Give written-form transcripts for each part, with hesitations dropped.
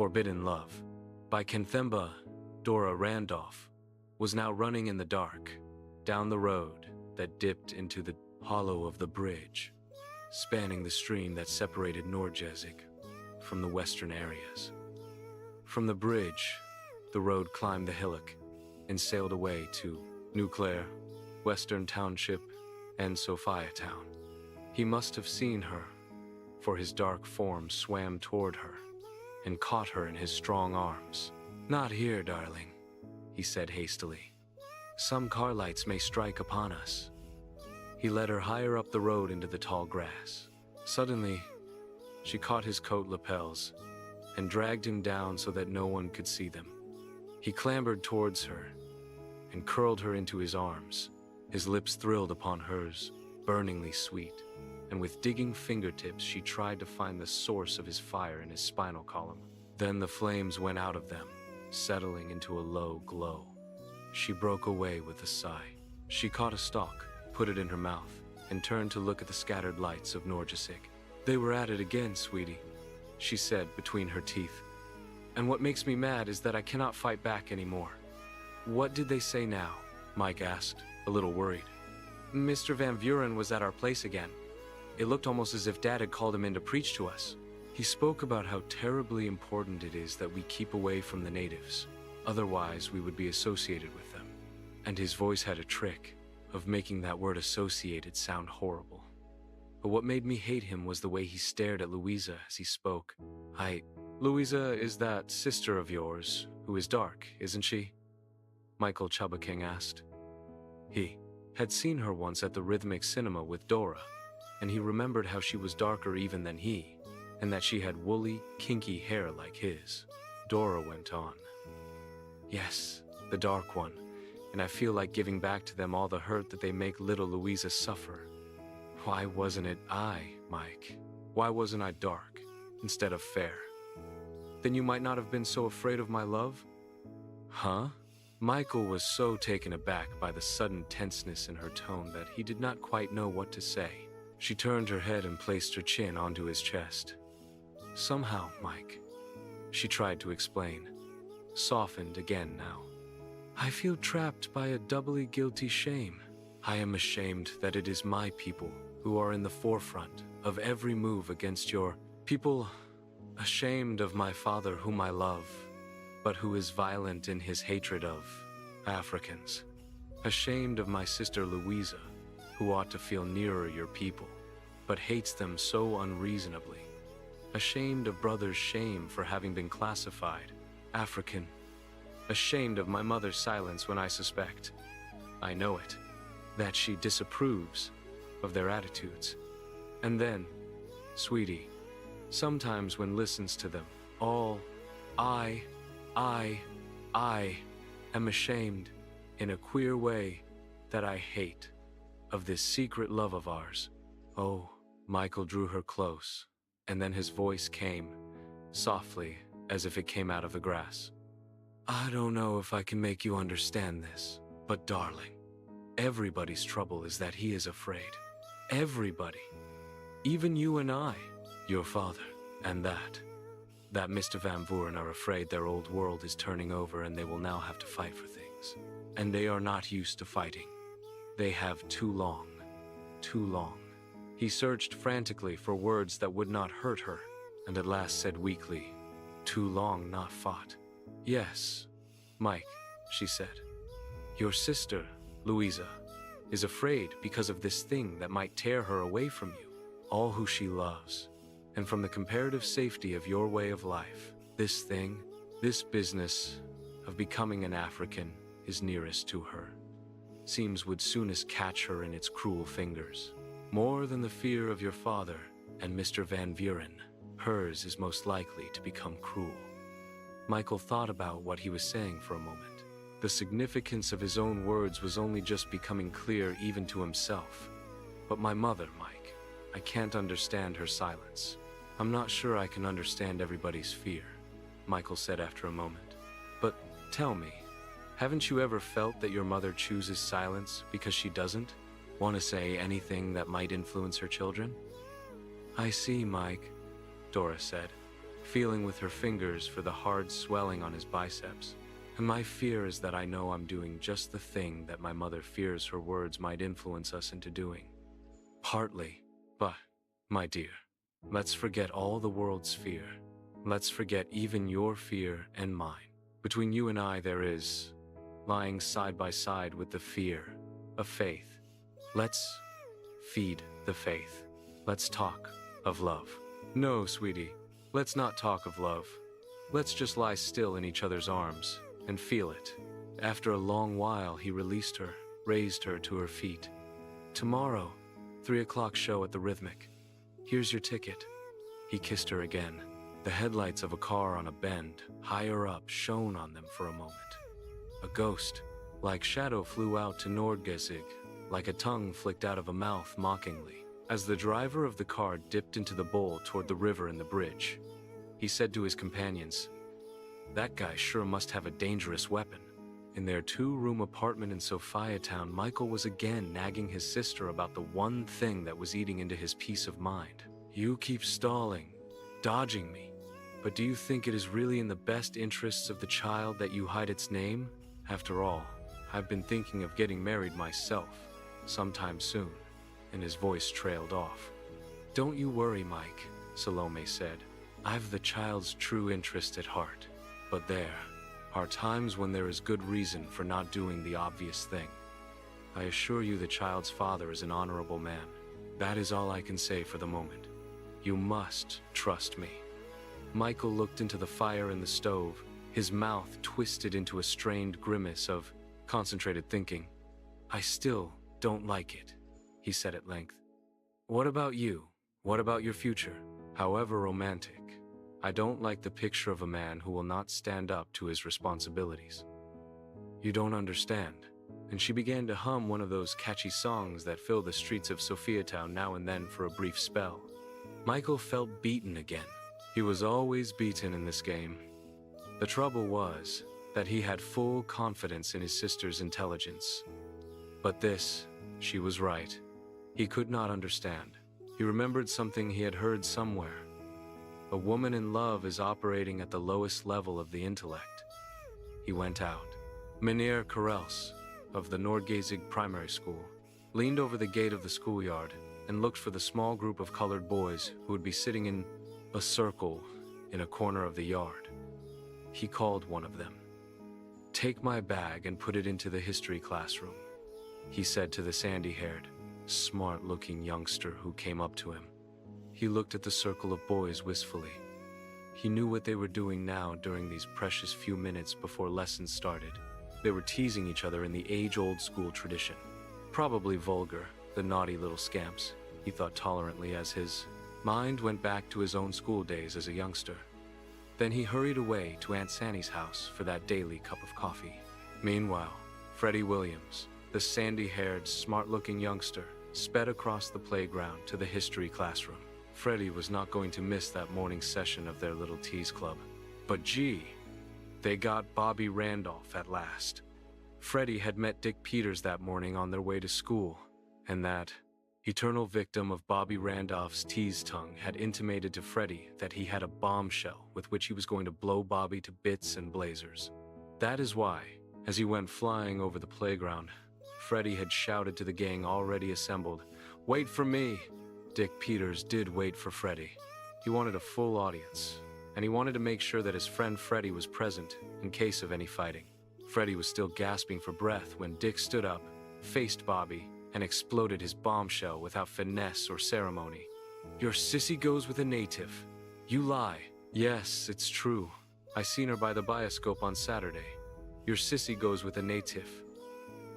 Forbidden Love by Can Themba. Dora Randolph was now running in the dark, down the road that dipped into the hollow of the bridge, spanning the stream that separated Norgesig from the western areas. From the bridge, the road climbed the hillock and sailed away to New Clare, Western Township, and Sophia Town. He must have seen her, for his dark form swam toward her and caught her in his strong arms. "Not here, darling," he said hastily. "Some car lights may strike upon us." He led her higher up the road into the tall grass. Suddenly, she caught his coat lapels and dragged him down so that no one could see them. He clambered towards her and curled her into his arms. His lips thrilled upon hers, burningly sweet, and with digging fingertips she tried to find the source of his fire in his spinal column. Then the flames went out of them, settling into a low glow. She broke away with a sigh. She caught a stalk, put it in her mouth, and turned to look at the scattered lights of Norgesig. "They were at it again, sweetie," she said between her teeth. "And what makes me mad is that I cannot fight back anymore." "What did they say now?" Mike asked, a little worried. "Mr. Van Vuren was at our place again. It looked almost as if Dad had called him in to preach to us. He spoke about how terribly important it is that we keep away from the natives. Otherwise, we would be associated with them." And his voice had a trick of making that word associated sound horrible. But what made me hate him was the way he stared at Louisa as he spoke. Louisa is that sister of yours who is dark, isn't she?" Michael Chubbaking asked. He had seen her once at the Rhythmic Cinema with Dora, and he remembered how she was darker even than he, and that she had woolly, kinky hair like his. Dora went on. "Yes, the dark one, and I feel like giving back to them all the hurt that they make little Louisa suffer. Why wasn't it I, Mike? Why wasn't I dark instead of fair? Then you might not have been so afraid of my love?" "Huh?" Michael was so taken aback by the sudden tenseness in her tone that he did not quite know what to say. She turned her head and placed her chin onto his chest. "Somehow, Mike," she tried to explain, softened again now, "I feel trapped by a doubly guilty shame. I am ashamed that it is my people who are in the forefront of every move against your people, ashamed of my father whom I love, but who is violent in his hatred of Africans, ashamed of my sister Louisa, who ought to feel nearer your people, but hates them so unreasonably, ashamed of brother's shame for having been classified African, ashamed of my mother's silence when I suspect, I know it, that she disapproves of their attitudes. And then, sweetie, sometimes when listens to them, all I am ashamed in a queer way that I hate of this secret love of ours." "Oh," Michael drew her close, and then his voice came, softly, as if it came out of the grass. "I don't know if I can make you understand this, but darling, everybody's trouble is that he is afraid. Everybody. Even you and I, your father, and that Mr. Van Vuren are afraid their old world is turning over and they will now have to fight for things. And they are not used to fighting. They have too long. He searched frantically for words that would not hurt her, and at last said weakly, "Too long not fought." "Yes, Mike," she said. "Your sister, Louisa, is afraid because of this thing that might tear her away from you, all who she loves. And from the comparative safety of your way of life, this thing, this business of becoming an African is nearest to her. Seems would soonest catch her in its cruel fingers. More than the fear of your father and Mr. Van Vuren, hers is most likely to become cruel." Michael thought about what he was saying for a moment. The significance of his own words was only just becoming clear even to himself. "But my mother, Mike, I can't understand her silence. I'm not sure I can understand everybody's fear," Michael said after a moment. "But tell me, haven't you ever felt that your mother chooses silence because she doesn't want to say anything that might influence her children?" "I see, Mike," Dora said. feeling with her fingers for the hard swelling on his biceps. And my fear is that I know I'm doing just the thing that my mother fears her words might influence us into doing. Partly, but, my dear, let's forget all the world's fear. Let's forget even your fear and mine. Between you and I there is, lying side by side with the fear, of faith. Let's feed the faith. Let's talk of love. No, sweetie, let's not talk of love. Let's just lie still in each other's arms and feel it. After a long while, he released her, raised her to her feet. Tomorrow, 3 o'clock show at the Rhythmic. Here's your ticket. He kissed her again. The headlights of a car on a bend, higher up, shone on them for a moment. A ghost, like shadow, flew out to Nordgezig, like a tongue flicked out of a mouth mockingly. As the driver of the car dipped into the bowl toward the river and the bridge, he said to his companions, "That guy sure must have a dangerous weapon." In their 2-room apartment in Sophiatown, Michael was again nagging his sister about the one thing that was eating into his peace of mind. "You keep stalling, dodging me. But do you think it is really in the best interests of the child that you hide its name? After all, I've been thinking of getting married myself, sometime soon." And his voice trailed off. "Don't you worry, Mike," Salome said. "I've the child's true interest at heart. But there are times when there is good reason for not doing the obvious thing. I assure you the child's father is an honorable man. That is all I can say for the moment. You must trust me." Michael looked into the fire in the stove, his mouth twisted into a strained grimace of concentrated thinking. "I still don't like it," he said at length. "What about you? What about your future? However romantic, I don't like the picture of a man who will not stand up to his responsibilities." "You don't understand." And she began to hum one of those catchy songs that fill the streets of Sophiatown now and then for a brief spell. Michael felt beaten again. He was always beaten in this game. The trouble was that he had full confidence in his sister's intelligence. But this, she was right. He could not understand. He remembered something he had heard somewhere. A woman in love is operating at the lowest level of the intellect. He went out. Mynheer Karels, of the Nordgezig Primary School, leaned over the gate of the schoolyard and looked for the small group of colored boys who would be sitting in a circle in a corner of the yard. He called one of them. "Take my bag and put it into the history classroom," he said to the sandy-haired, smart-looking youngster who came up to him. He looked at the circle of boys wistfully. He knew what they were doing now during these precious few minutes before lessons started. They were teasing each other in the age-old school tradition. Probably vulgar, the naughty little scamps, he thought tolerantly as his mind went back to his own school days as a youngster. Then he hurried away to Aunt Sanny's house for that daily cup of coffee. Meanwhile, Freddie Williams, the sandy-haired, smart-looking youngster, sped across the playground to the history classroom. Freddie was not going to miss that morning session of their little tease club. But gee, they got Bobby Randolph at last. Freddie had met Dick Peters that morning on their way to school, and that eternal victim of Bobby Randolph's tease tongue had intimated to Freddie that he had a bombshell with which he was going to blow Bobby to bits and blazers. That is why, as he went flying over the playground, Freddie had shouted to the gang already assembled, "Wait for me!" Dick Peters did wait for Freddie. He wanted a full audience, and he wanted to make sure that his friend Freddie was present in case of any fighting. Freddie was still gasping for breath when Dick stood up, faced Bobby, and exploded his bombshell without finesse or ceremony. "Your sissy goes with a native. You lie." "Yes, it's true. I seen her by the bioscope on Saturday. Your sissy goes with a native."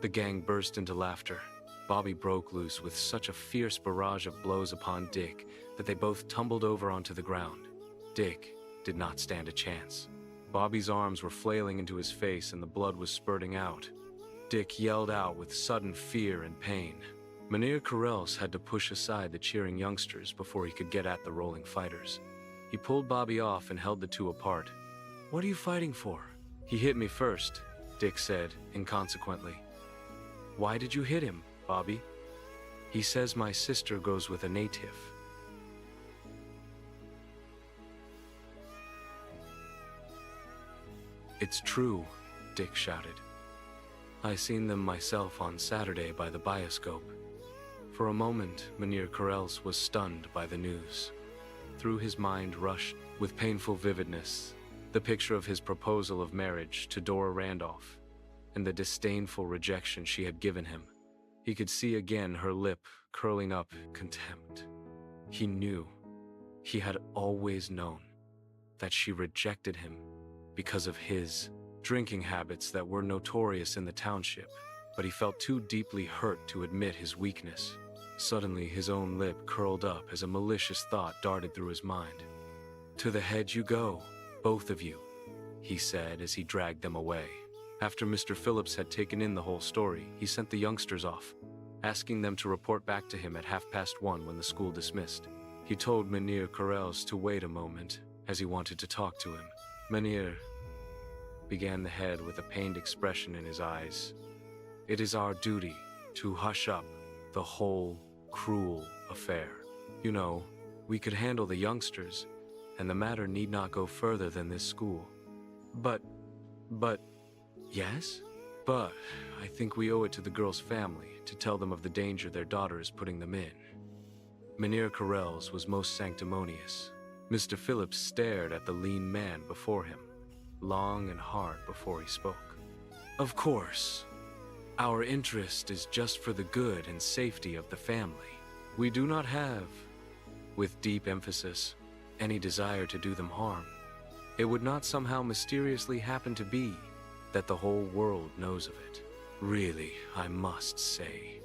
The gang burst into laughter. Bobby broke loose with such a fierce barrage of blows upon Dick that they both tumbled over onto the ground. Dick did not stand a chance. Bobby's arms were flailing into his face and the blood was spurting out. Dick yelled out with sudden fear and pain. Mynheer Karels had to push aside the cheering youngsters before he could get at the rolling fighters. He pulled Bobby off and held the two apart. "What are you fighting for?" "He hit me first," Dick said, inconsequently. "Why did you hit him, Bobby?" "He says my sister goes with a native." "It's true," Dick shouted. "I seen them myself on Saturday by the bioscope." For a moment, Mynheer Correls was stunned by the news. Through his mind rushed, with painful vividness, the picture of his proposal of marriage to Dora Randolph, and the disdainful rejection she had given him. He could see again her lip curling up in contempt. He knew, he had always known, that she rejected him because of his drinking habits that were notorious in the township, but he felt too deeply hurt to admit his weakness. Suddenly, his own lip curled up as a malicious thought darted through his mind. "To the hedge you go, both of you," he said as he dragged them away. After Mr. Phillips had taken in the whole story, he sent the youngsters off, asking them to report back to him at 1:30 when the school dismissed. He told Mynheer Correls to wait a moment, as he wanted to talk to him. "Mynheer," began the head with a pained expression in his eyes, "it is our duty to hush up the whole cruel affair. You know, we could handle the youngsters, and the matter need not go further than this school. But, yes? But I think we owe it to the girl's family to tell them of the danger their daughter is putting them in." Mynheer Correls was most sanctimonious. Mr. Phillips stared at the lean man before him, long and hard before he spoke. "Of course, our interest is just for the good and safety of the family. We do not have," with deep emphasis, "any desire to do them harm. It would not somehow mysteriously happen to be that the whole world knows of it. Really, I must say,"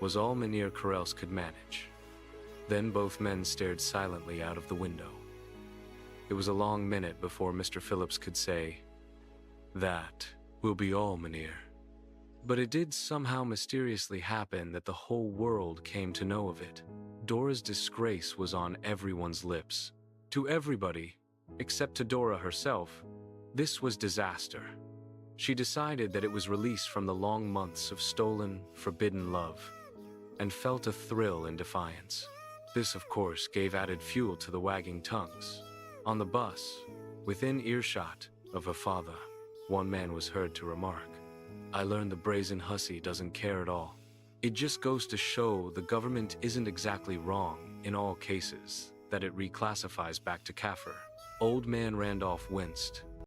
was all Mynheer Correls could manage. Then both men stared silently out of the window. It was a long minute before Mr. Phillips could say, "That will be all, Mynheer." But it did somehow mysteriously happen that the whole world came to know of it. Dora's disgrace was on everyone's lips. To everybody, except to Dora herself, this was disaster. She decided that it was release from the long months of stolen, forbidden love, and felt a thrill in defiance. This, of course, gave added fuel to the wagging tongues. On the bus, within earshot of her father, one man was heard to remark, "I learned the brazen hussy doesn't care at all. It just goes to show the government isn't exactly wrong in all cases that it reclassifies back to Kaffir." Old man Randolph winced,